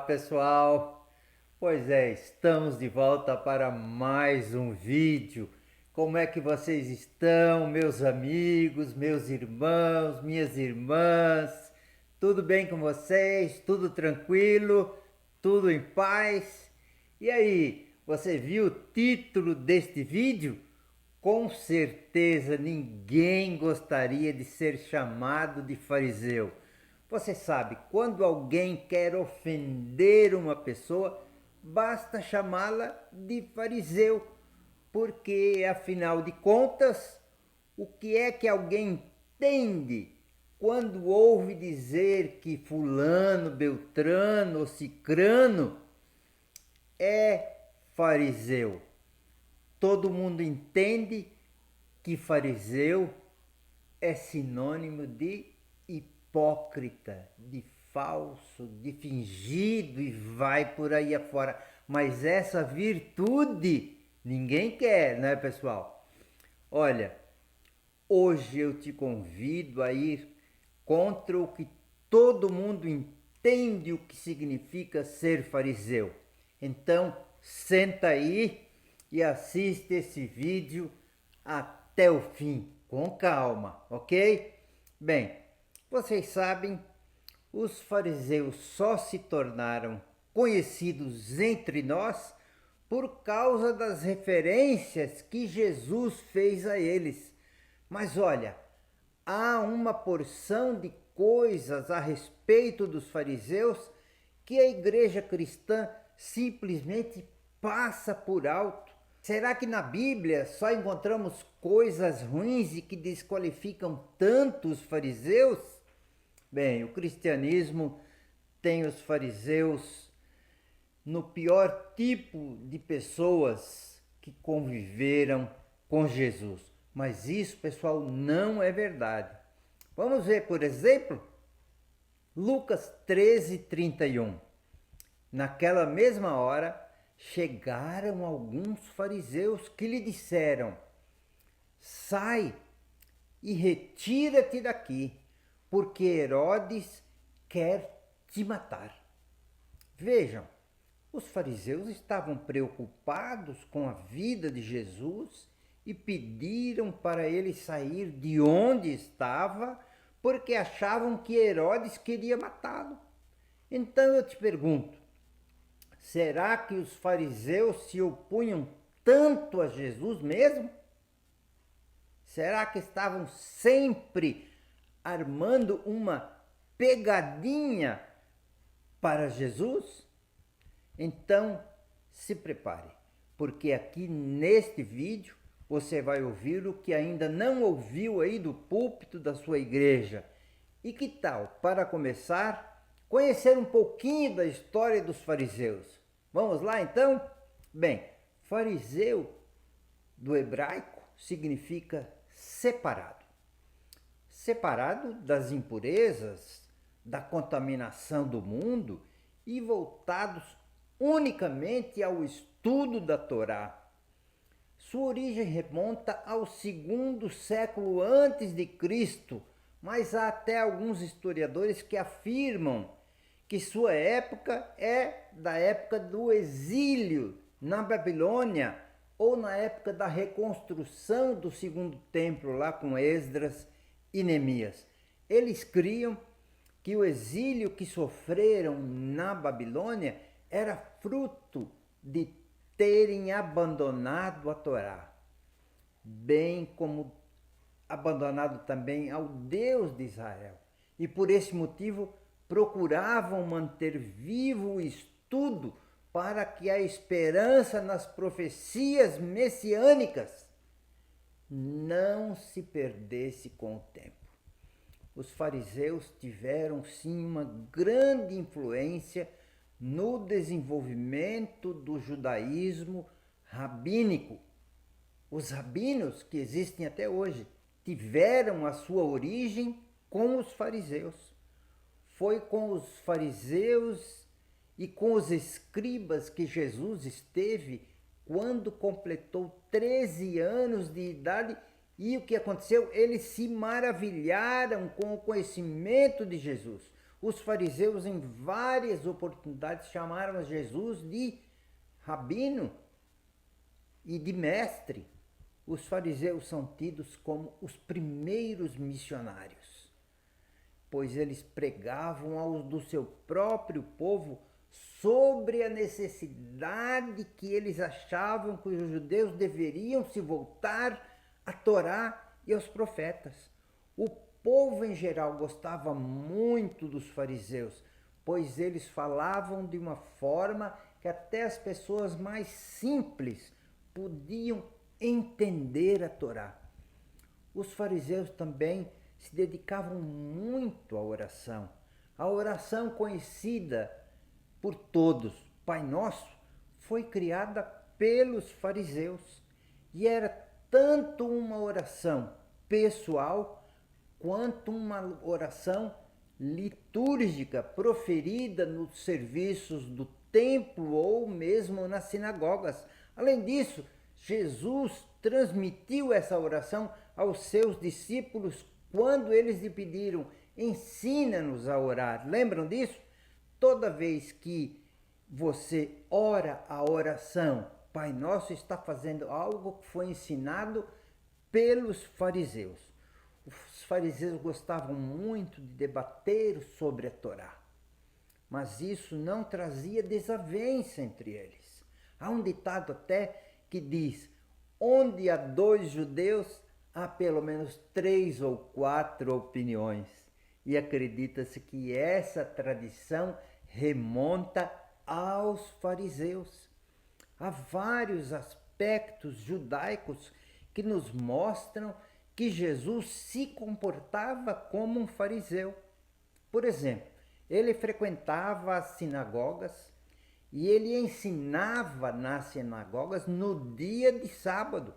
pessoal! Pois é, estamos de volta para mais um vídeo. Como é que vocês estão, meus amigos, meus irmãos, minhas irmãs? Tudo bem com vocês? Tudo tranquilo? Tudo em paz? E aí, você viu o título deste vídeo? Com certeza ninguém gostaria de ser chamado de fariseu. Você sabe, quando alguém quer ofender uma pessoa, basta chamá-la de fariseu, porque afinal de contas, o que é que alguém entende quando ouve dizer que fulano, beltrano ou cicrano é fariseu? Todo mundo entende que fariseu é sinônimo de hipócrita, de falso, de fingido e vai por aí afora. Mas essa virtude ninguém quer, né, pessoal? Olha, hoje eu te convido a ir contra o que todo mundo entende o que significa ser fariseu. Então, senta aí e assiste esse vídeo até o fim, com calma, ok? Bem, vocês sabem, os fariseus só se tornaram conhecidos entre nós por causa das referências que Jesus fez a eles. Mas olha, há uma porção de coisas a respeito dos fariseus que a igreja cristã simplesmente passa por alto. Será que na Bíblia só encontramos coisas ruins e que desqualificam tanto os fariseus? Bem, o cristianismo tem os fariseus no pior tipo de pessoas que conviveram com Jesus. Mas isso, pessoal, não é verdade. Vamos ver, por exemplo, Lucas 13:31. Naquela mesma hora, chegaram alguns fariseus que lhe disseram: sai e retira-te daqui, porque Herodes quer te matar. Vejam, os fariseus estavam preocupados com a vida de Jesus e pediram para ele sair de onde estava, porque achavam que Herodes queria matá-lo. Então eu te pergunto, será que os fariseus se opunham tanto a Jesus mesmo? Será que estavam sempre armando uma pegadinha para Jesus? Então, se prepare, porque aqui neste vídeo você vai ouvir o que ainda não ouviu aí do púlpito da sua igreja. E que tal, para começar, conhecer um pouquinho da história dos fariseus? Vamos lá então? Bem, fariseu do hebraico significa separado. Separado das impurezas, da contaminação do mundo e voltados unicamente ao estudo da Torá. Sua origem remonta ao segundo século antes de Cristo, mas há até alguns historiadores que afirmam que sua época é da época do exílio na Babilônia ou na época da reconstrução do segundo templo lá com Esdras e Neemias. Eles criam que o exílio que sofreram na Babilônia era fruto de terem abandonado a Torá, bem como abandonado também ao Deus de Israel. E por esse motivo procuravam manter vivo o estudo para que a esperança nas profecias messiânicas não se perdesse com o tempo. Os fariseus tiveram sim uma grande influência no desenvolvimento do judaísmo rabínico. Os rabinos que existem até hoje tiveram a sua origem com os fariseus. Foi com os fariseus e com os escribas que Jesus esteve quando completou 13 anos de idade. E o que aconteceu? Eles se maravilharam com o conhecimento de Jesus. Os fariseus, em várias oportunidades, chamaram Jesus de rabino e de mestre. Os fariseus são tidos como os primeiros missionários, pois eles pregavam aos do seu próprio povo sobre a necessidade que eles achavam que os judeus deveriam se voltar à Torá e aos profetas. O povo em geral gostava muito dos fariseus, pois eles falavam de uma forma que até as pessoas mais simples podiam entender a Torá. Os fariseus também se dedicavam muito à oração. A oração conhecida por todos, Pai Nosso, foi criada pelos fariseus e era tanto uma oração pessoal quanto uma oração litúrgica proferida nos serviços do templo ou mesmo nas sinagogas. Além disso, Jesus transmitiu essa oração aos seus discípulos quando eles lhe pediram: ensina-nos a orar. Lembram disso? Toda vez que você ora a oração Pai Nosso, está fazendo algo que foi ensinado pelos fariseus. Os fariseus gostavam muito de debater sobre a Torá, mas isso não trazia desavença entre eles. Há um ditado até que diz: onde há 2 judeus, há pelo menos 3 ou 4 opiniões. E acredita-se que essa tradição remonta aos fariseus. Há vários aspectos judaicos que nos mostram que Jesus se comportava como um fariseu. Por exemplo, ele frequentava as sinagogas e ele ensinava nas sinagogas no dia de sábado.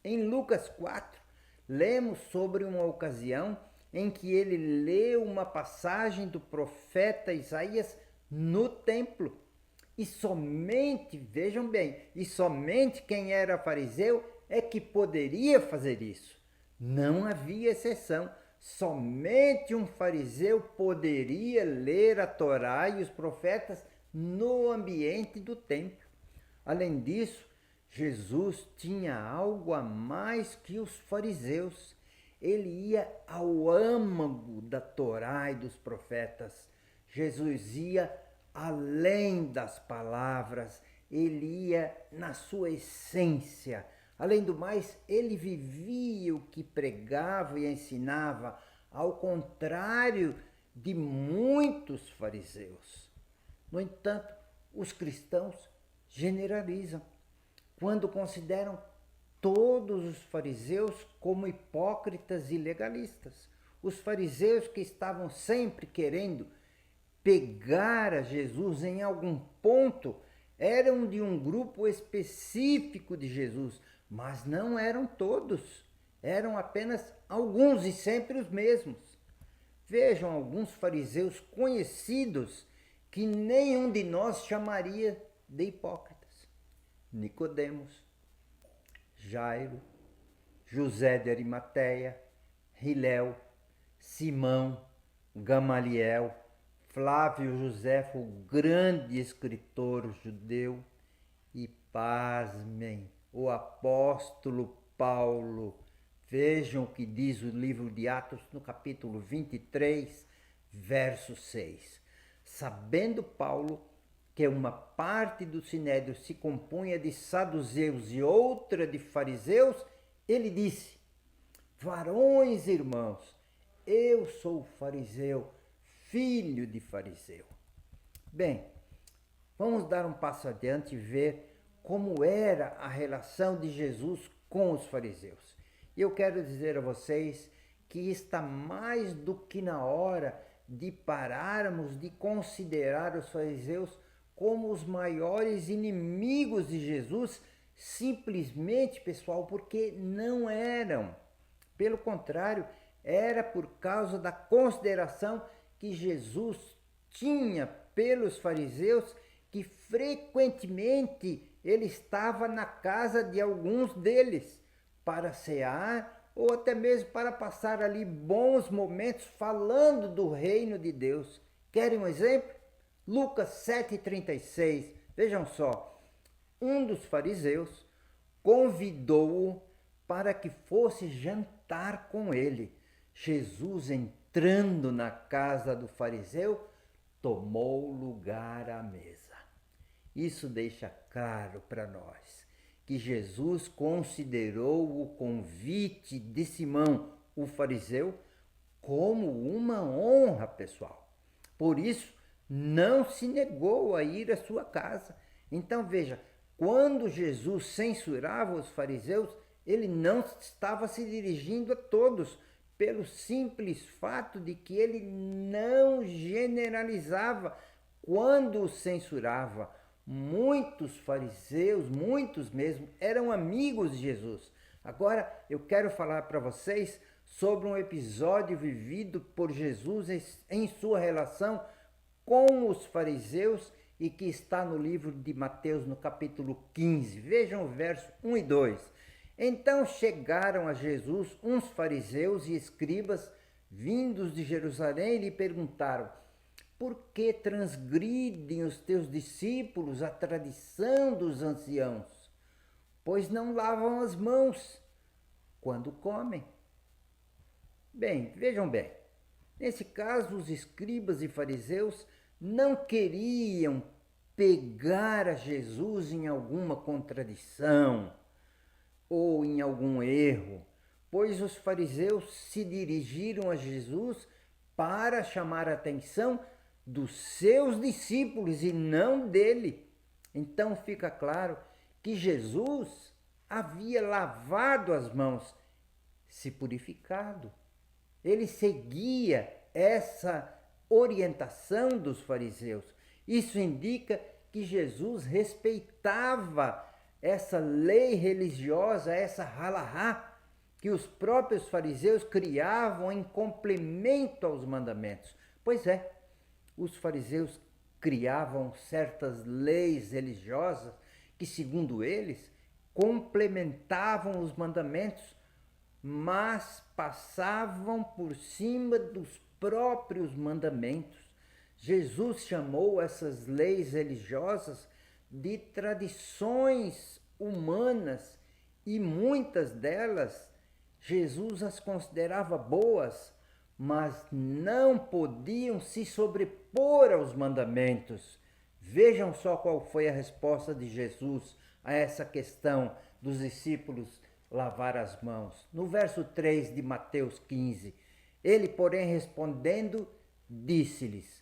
Em Lucas 4, lemos sobre uma ocasião em que ele leu uma passagem do profeta Isaías no templo. E somente, vejam bem, e somente quem era fariseu é que poderia fazer isso. Não havia exceção. Somente um fariseu poderia ler a Torá e os profetas no ambiente do templo. Além disso, Jesus tinha algo a mais que os fariseus. Ele ia ao âmago da Torá e dos profetas. Jesus ia além das palavras, ele ia na sua essência. Além do mais, ele vivia o que pregava e ensinava, ao contrário de muitos fariseus. No entanto, os cristãos generalizam quando consideram todos os fariseus como hipócritas e legalistas. Os fariseus que estavam sempre querendo pegar a Jesus em algum ponto eram de um grupo específico de Jesus, mas não eram todos, eram apenas alguns e sempre os mesmos. Vejam alguns fariseus conhecidos que nenhum de nós chamaria de hipócritas: Nicodemos, Jairo, José de Arimateia, Hilel, Simão, Gamaliel, Flávio Josefo, o grande escritor judeu, e pasmem, o apóstolo Paulo. Vejam o que diz o livro de Atos no capítulo 23, verso 6. Sabendo Paulo que uma parte do sinédrio se compunha de saduceus e outra de fariseus, ele disse: varões irmãos, eu sou fariseu, filho de fariseu. Bem, vamos dar um passo adiante e ver como era a relação de Jesus com os fariseus. E eu quero dizer a vocês que está mais do que na hora de pararmos de considerar os fariseus como os maiores inimigos de Jesus, simplesmente, pessoal, porque não eram. Pelo contrário, era por causa da consideração que Jesus tinha pelos fariseus, que frequentemente ele estava na casa de alguns deles para cear ou até mesmo para passar ali bons momentos falando do reino de Deus. Querem um exemplo? Lucas 7,36. Vejam só, um dos fariseus convidou-o para que fosse jantar com ele. Jesus, entrando na casa do fariseu, tomou lugar à mesa. Isso deixa claro para nós que Jesus considerou o convite de Simão, o fariseu, como uma honra, pessoal. Por isso, não se negou a ir à sua casa. Então veja, quando Jesus censurava os fariseus, ele não estava se dirigindo a todos, pelo simples fato de que ele não generalizava quando os censurava. Muitos fariseus, muitos mesmo, eram amigos de Jesus. Agora eu quero falar para vocês sobre um episódio vivido por Jesus em sua relação com os fariseus e que está no livro de Mateus, no capítulo 15. Vejam o verso 1 e 2. Então chegaram a Jesus uns fariseus e escribas vindos de Jerusalém e lhe perguntaram: por que transgridem os teus discípulos a tradição dos anciãos? Pois não lavam as mãos quando comem. Bem, vejam bem. Nesse caso, os escribas e fariseus não queriam pegar a Jesus em alguma contradição ou em algum erro, pois os fariseus se dirigiram a Jesus para chamar a atenção dos seus discípulos e não dele. Então fica claro que Jesus havia lavado as mãos, se purificado. Ele seguia essa orientação dos fariseus. Isso indica que Jesus respeitava essa lei religiosa, essa halahá, que os próprios fariseus criavam em complemento aos mandamentos. Pois é, os fariseus criavam certas leis religiosas que, segundo eles, complementavam os mandamentos, mas passavam por cima dos próprios mandamentos. Jesus chamou essas leis religiosas de tradições humanas e muitas delas Jesus as considerava boas, mas não podiam se sobrepor aos mandamentos. Vejam só qual foi a resposta de Jesus a essa questão dos discípulos lavar as mãos. No verso 3 de Mateus 15, ele, porém, respondendo, disse-lhes: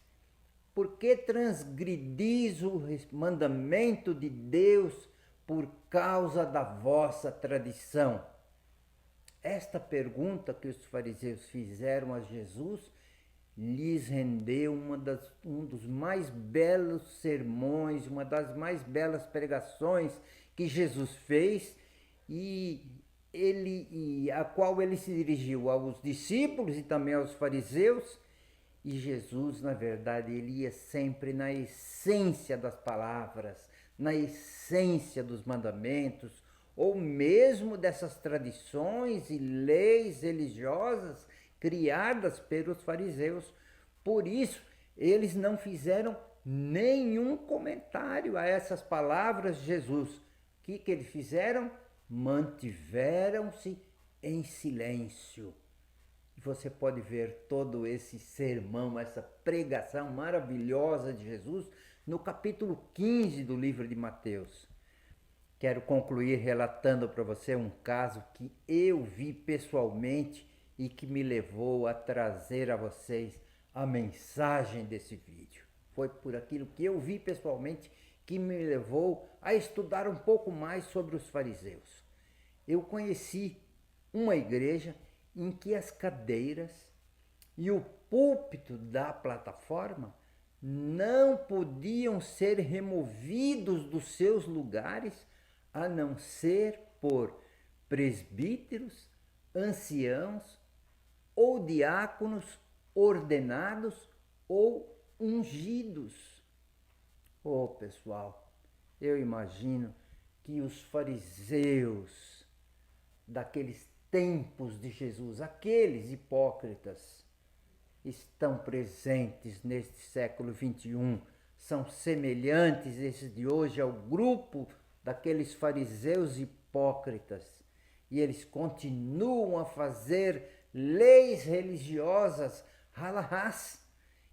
por que transgredis o mandamento de Deus por causa da vossa tradição? Esta pergunta que os fariseus fizeram a Jesus lhes rendeu um dos mais belos sermões, uma das mais belas pregações que Jesus fez, a qual ele se dirigiu aos discípulos e também aos fariseus. E Jesus, na verdade, ele ia sempre na essência das palavras, na essência dos mandamentos, ou mesmo dessas tradições e leis religiosas criadas pelos fariseus. Por isso, eles não fizeram nenhum comentário a essas palavras de Jesus. O que eles fizeram? Mantiveram-se em silêncio. E você pode ver todo esse sermão, essa pregação maravilhosa de Jesus no capítulo 15 do livro de Mateus. Quero concluir relatando para você um caso que eu vi pessoalmente e que me levou a trazer a vocês a mensagem desse vídeo. Foi por aquilo que eu vi pessoalmente que me levou a estudar um pouco mais sobre os fariseus. Eu conheci uma igreja em que as cadeiras e o púlpito da plataforma não podiam ser removidos dos seus lugares a não ser por presbíteros, anciãos ou diáconos ordenados ou ungidos. Oh, pessoal, eu imagino que os fariseus daqueles tempos de Jesus, aqueles hipócritas, estão presentes neste século XXI. São semelhantes, esses de hoje, ao grupo daqueles fariseus hipócritas. E eles continuam a fazer leis religiosas, halahás,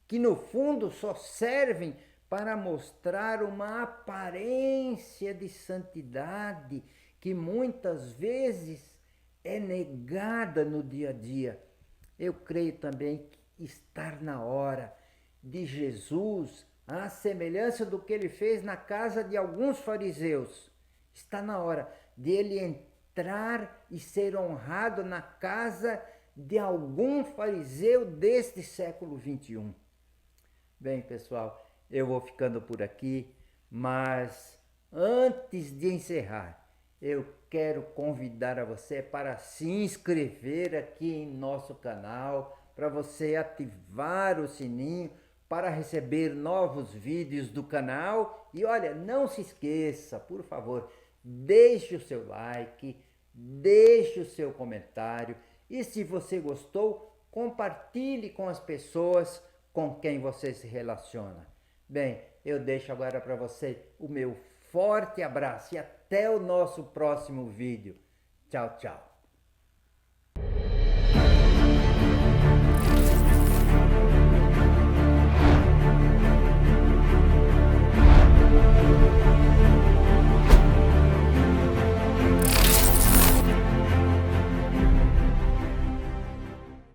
que no fundo só servem para mostrar uma aparência de santidade que muitas vezes é negada no dia a dia. Eu creio também que está na hora de Jesus, à semelhança do que ele fez na casa de alguns fariseus, está na hora de ele entrar e ser honrado na casa de algum fariseu deste século XXI. Bem, pessoal, eu vou ficando por aqui, mas antes de encerrar, eu quero convidar a você para se inscrever aqui em nosso canal, para você ativar o sininho para receber novos vídeos do canal. E olha, não se esqueça, por favor, deixe o seu like, deixe o seu comentário e se você gostou, compartilhe com as pessoas com quem você se relaciona. Bem, eu deixo agora para você o meu forte abraço e até o nosso próximo vídeo. Tchau, tchau.